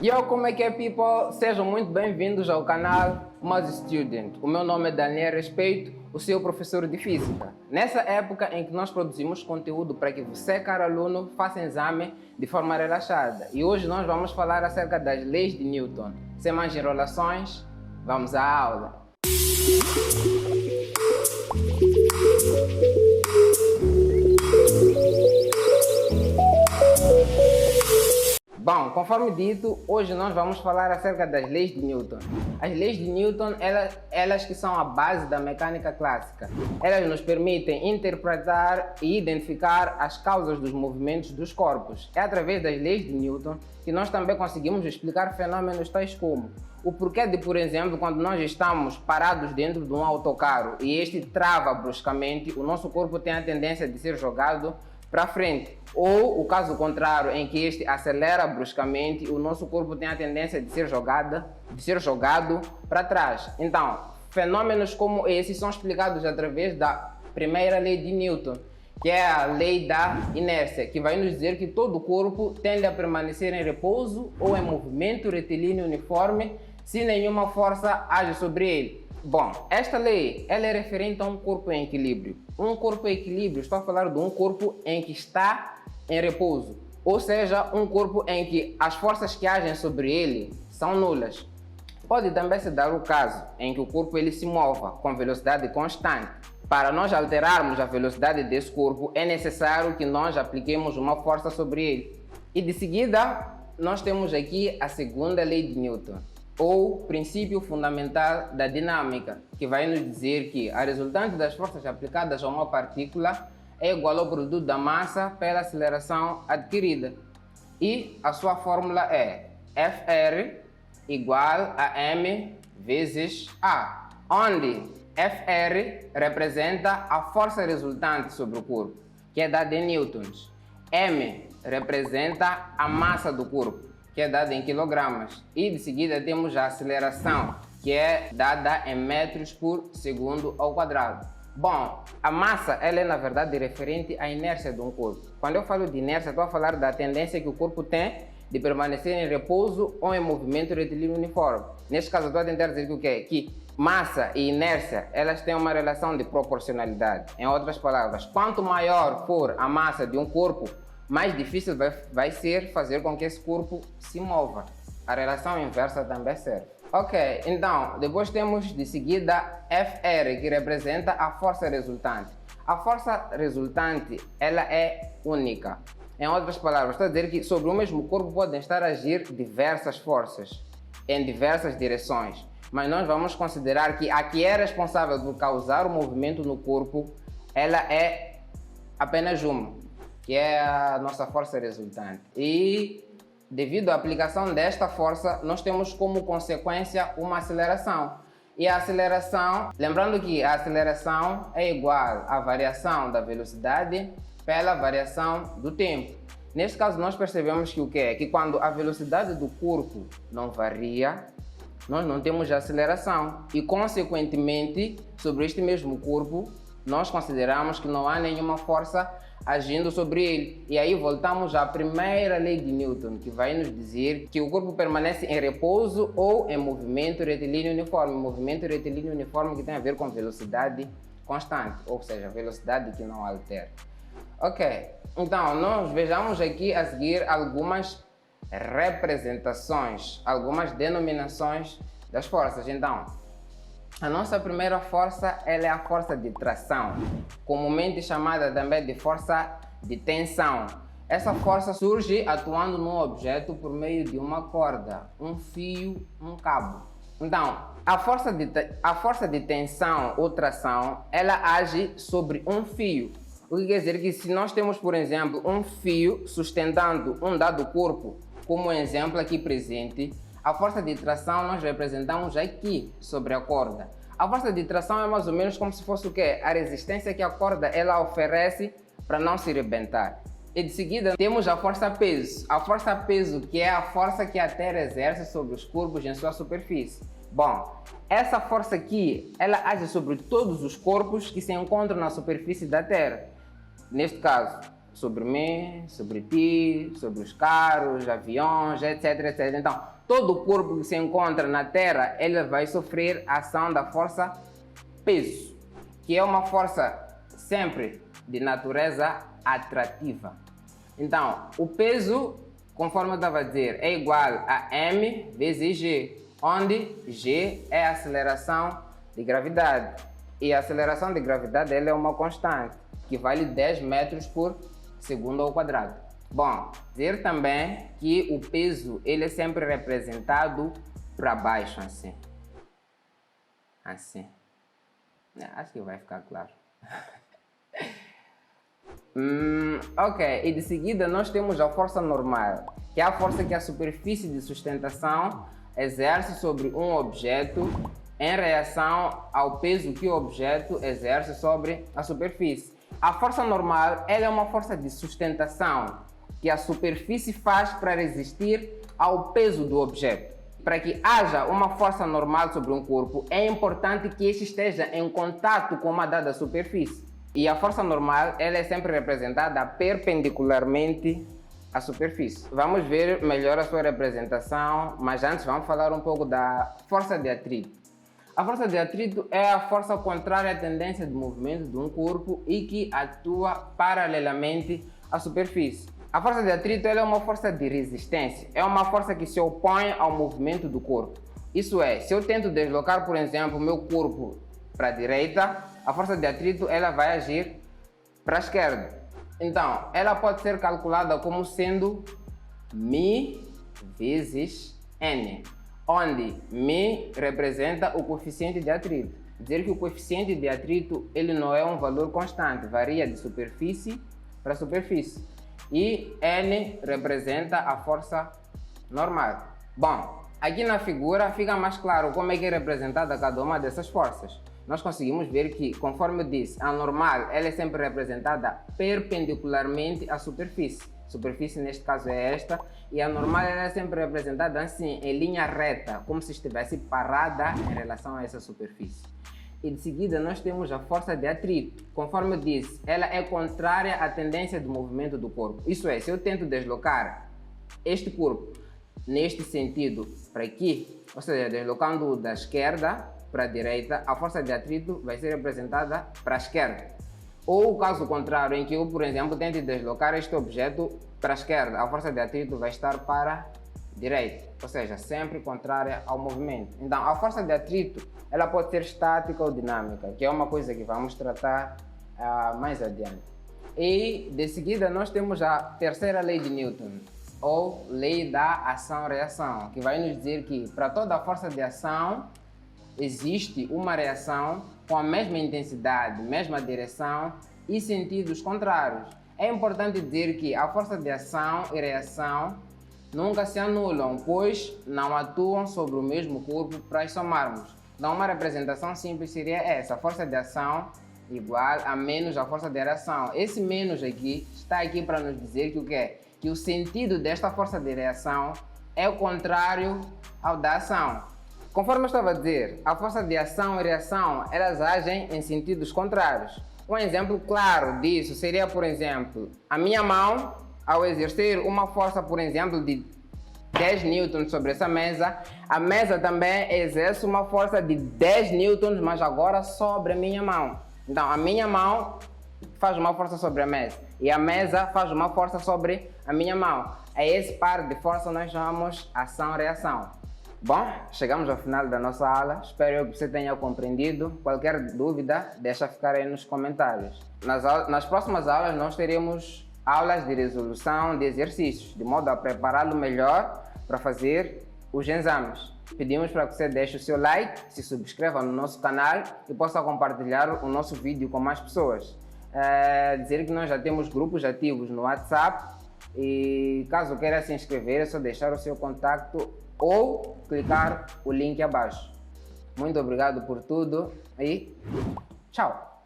Yo, como é que é, people? Sejam muito bem-vindos ao canal Mas Student. O meu nome é Daniel Respeito, o seu professor de Física. Nessa época em que nós produzimos conteúdo para que você, caro aluno, faça exame de forma relaxada. E hoje nós vamos falar acerca das leis de Newton. Sem mais enrolações, vamos à aula. Bom, conforme dito, hoje nós vamos falar acerca das leis de Newton. As leis de Newton, elas que são a base da mecânica clássica. Elas nos permitem interpretar e identificar as causas dos movimentos dos corpos. É através das leis de Newton que nós também conseguimos explicar fenômenos tais como o porquê de, por exemplo, quando nós estamos parados dentro de um autocarro e este trava bruscamente, o nosso corpo tem a tendência de ser jogado para frente, ou o caso contrário, em que este acelera bruscamente, o nosso corpo tem a tendência de ser jogado para trás. Então, fenômenos como esses são explicados através da primeira lei de Newton, que é a lei da inércia, que vai nos dizer que todo o corpo tende a permanecer em repouso ou em movimento retilíneo uniforme se nenhuma força age sobre ele. Bom, esta lei ela é referente a um corpo em equilíbrio. Um corpo em equilíbrio, estou a falar de um corpo em que está em repouso, ou seja, um corpo em que as forças que agem sobre ele são nulas. Pode também se dar o caso em que o corpo ele se mova com velocidade constante. Para nós alterarmos a velocidade desse corpo, é necessário que nós apliquemos uma força sobre ele. E de seguida, nós temos aqui a segunda lei de Newton, ou princípio fundamental da dinâmica, que vai nos dizer que a resultante das forças aplicadas a uma partícula é igual ao produto da massa pela aceleração adquirida. E a sua fórmula é Fr igual a m vezes A, onde Fr representa a força resultante sobre o corpo, que é dada em newtons. M representa a massa do corpo, que é dada em quilogramas, e de seguida temos a aceleração, que é dada em metros por segundo ao quadrado. Bom, a massa ela é na verdade referente à inércia de um corpo. Quando eu falo de inércia, estou a falar da tendência que o corpo tem de permanecer em repouso ou em movimento retilíneo uniforme. Neste caso, estou a tentar dizer que o quê? Que massa e inércia elas têm uma relação de proporcionalidade. Em outras palavras, quanto maior for a massa de um corpo, mais difícil vai ser fazer com que esse corpo se mova. A relação inversa também serve. Ok, então, depois temos de seguida Fr, que representa a força resultante. A força resultante, ela é única. Em outras palavras, estou a dizer que sobre o mesmo corpo podem estar a agir diversas forças, em diversas direções. Mas nós vamos considerar que a que é responsável por causar o movimento no corpo, ela é apenas uma, que é a nossa força resultante. E devido à aplicação desta força, nós temos como consequência uma aceleração. E a aceleração, lembrando que a aceleração é igual à variação da velocidade pela variação do tempo. Neste caso, nós percebemos que o que é? Que quando a velocidade do corpo não varia, nós não temos aceleração. E, consequentemente, sobre este mesmo corpo, nós consideramos que não há nenhuma força agindo sobre ele. E aí voltamos à primeira lei de Newton, que vai nos dizer que o corpo permanece em repouso ou em movimento retilíneo uniforme. Movimento retilíneo uniforme que tem a ver com velocidade constante, ou seja, velocidade que não altera. Ok, então nós vejamos aqui a seguir algumas representações, algumas denominações das forças. Então, a nossa primeira força ela é a força de tração, comumente chamada também de força de tensão. Essa força surge atuando num objeto por meio de uma corda, um fio, um cabo. Então, a força de tensão ou tração, ela age sobre um fio. O que quer dizer que se nós temos, por exemplo, um fio sustentando um dado corpo, como o exemplo aqui presente, a força de tração nós representamos aqui sobre a corda. A força de tração é mais ou menos como se fosse o quê? A resistência que a corda ela oferece para não se rebentar. E de seguida temos a força-peso. A força-peso que é a força que a Terra exerce sobre os corpos em sua superfície. Bom, essa força aqui, ela age sobre todos os corpos que se encontram na superfície da Terra. Neste caso, sobre mim, sobre ti, sobre os carros, aviões, etc, etc. Então, todo o corpo que se encontra na Terra, ele vai sofrer a ação da força peso, que é uma força sempre de natureza atrativa. Então, o peso, conforme eu estava a dizer, é igual a m vezes g, onde g é a aceleração de gravidade. E a aceleração de gravidade ela é uma constante, que vale 10 metros por segundo ao quadrado. Bom, dizer também que o peso ele é sempre representado para baixo, assim. Assim. Acho que vai ficar claro. Ok, e de seguida nós temos a força normal, que é a força que a superfície de sustentação exerce sobre um objeto em reação ao peso que o objeto exerce sobre a superfície. A força normal ela é uma força de sustentação que a superfície faz para resistir ao peso do objeto. Para que haja uma força normal sobre um corpo, é importante que este esteja em contato com uma dada superfície. E a força normal ela é sempre representada perpendicularmente à superfície. Vamos ver melhor a sua representação, mas antes vamos falar um pouco da força de atrito. A força de atrito é a força contrária à tendência de movimento de um corpo e que atua paralelamente à superfície. A força de atrito ela é uma força de resistência, é uma força que se opõe ao movimento do corpo. Isso é, se eu tento deslocar, por exemplo, o meu corpo para a direita, a força de atrito ela vai agir para a esquerda. Então, ela pode ser calculada como sendo μ vezes n, onde μ representa o coeficiente de atrito. Dizer que o coeficiente de atrito ele não é um valor constante, varia de superfície para superfície. E n representa a força normal. Bom, aqui na figura fica mais claro como é que é representada cada uma dessas forças. Nós conseguimos ver que, conforme eu disse, a normal ela é sempre representada perpendicularmente à superfície. A superfície neste caso é esta, e a normal ela é sempre representada assim, em linha reta, como se estivesse parada em relação a essa superfície. E de seguida nós temos a força de atrito. Conforme eu disse, ela é contrária à tendência de movimento do corpo. Isso é, se eu tento deslocar este corpo neste sentido para aqui, ou seja, deslocando da esquerda para a direita, a força de atrito vai ser representada para a esquerda. Ou o caso contrário, em que eu, por exemplo, tente deslocar este objeto para a esquerda, a força de atrito vai estar para a direita, ou seja, sempre contrária ao movimento. Então, a força de atrito ela pode ser estática ou dinâmica, que é uma coisa que vamos tratar mais adiante. E, de seguida, nós temos a terceira lei de Newton, ou lei da ação-reação, que vai nos dizer que para toda a força de ação existe uma reação com a mesma intensidade, mesma direção e sentidos contrários. É importante dizer que a força de ação e reação nunca se anulam, pois não atuam sobre o mesmo corpo para somarmos. Então, uma representação simples seria essa: a força de ação igual a menos a força de reação. Esse menos aqui está aqui para nos dizer que o quê? Que o sentido desta força de reação é o contrário ao da ação. Conforme eu estava a dizer, a força de ação e reação elas agem em sentidos contrários. Um exemplo claro disso seria, por exemplo, a minha mão, ao exercer uma força, por exemplo, de 10 newtons sobre essa mesa, a mesa também exerce uma força de 10 newtons, mas agora sobre a minha mão. Então, a minha mão faz uma força sobre a mesa e a mesa faz uma força sobre a minha mão. A esse par de força nós chamamos ação-reação. Bom, chegamos ao final da nossa aula. Espero que você tenha compreendido. Qualquer dúvida, deixa ficar aí nos comentários. Nas próximas aulas nós teremos aulas de resolução de exercícios, de modo a prepará-lo melhor para fazer os exames. Pedimos para que você deixe o seu like, se subscreva no nosso canal e possa compartilhar o nosso vídeo com mais pessoas. Dizer que nós já temos grupos ativos no WhatsApp e caso queira se inscrever é só deixar o seu contato ou clicar o link abaixo. Muito obrigado por tudo e tchau!